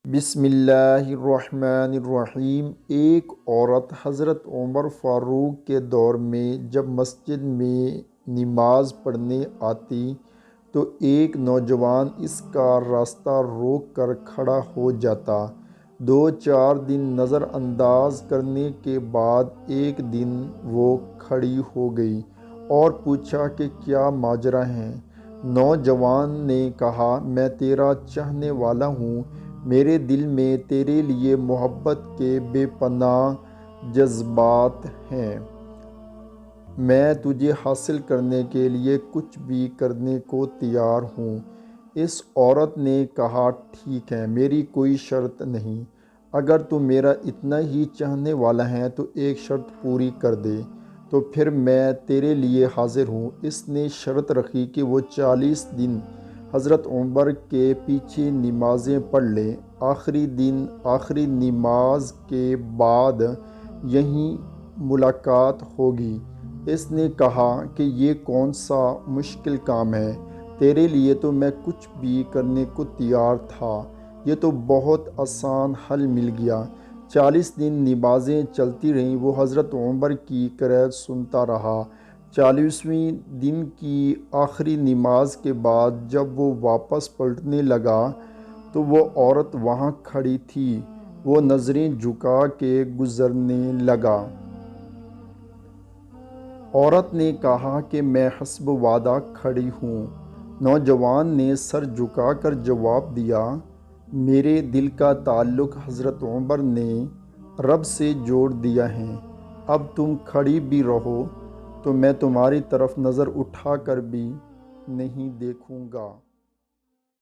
بسم اللہ الرحمن الرحیم۔ ایک عورت حضرت عمر فاروق کے دور میں جب مسجد میں نماز پڑھنے آتی تو ایک نوجوان اس کا راستہ روک کر کھڑا ہو جاتا۔ 2-4 دن نظر انداز کرنے کے بعد ایک دن وہ کھڑی ہو گئی اور پوچھا کہ کیا ماجرا ہے؟ نوجوان نے کہا، میں تیرا چاہنے والا ہوں، میرے دل میں تیرے لیے محبت کے بے پناہ جذبات ہیں، میں تجھے حاصل کرنے کے لیے کچھ بھی کرنے کو تیار ہوں۔ اس عورت نے کہا، ٹھیک ہے، میری کوئی شرط نہیں، اگر تو میرا اتنا ہی چاہنے والا ہے تو ایک شرط پوری کر دے، تو پھر میں تیرے لیے حاضر ہوں۔ اس نے شرط رکھی کہ وہ 40 دن حضرت عمر کے پیچھے نمازیں پڑھ لے، آخری نماز کے بعد یہیں ملاقات ہوگی۔ اس نے کہا کہ یہ کون سا مشکل کام ہے، تیرے لیے تو میں کچھ بھی کرنے کو تیار تھا، یہ تو بہت آسان حل مل گیا۔ 40 دن نمازیں چلتی رہیں، وہ حضرت عمر کی قرأت سنتا رہا۔ 40ویں دن کی آخری نماز کے بعد جب وہ واپس پلٹنے لگا تو وہ عورت وہاں کھڑی تھی، وہ نظریں جھکا کے گزرنے لگا۔ عورت نے کہا کہ میں حسب وعدہ کھڑی ہوں۔ نوجوان نے سر جھکا کر جواب دیا، میرے دل کا تعلق حضرت عمر نے رب سے جوڑ دیا ہے، اب تم کھڑی بھی رہو تو میں تمہاری طرف نظر اٹھا کر بھی نہیں دیکھوں گا۔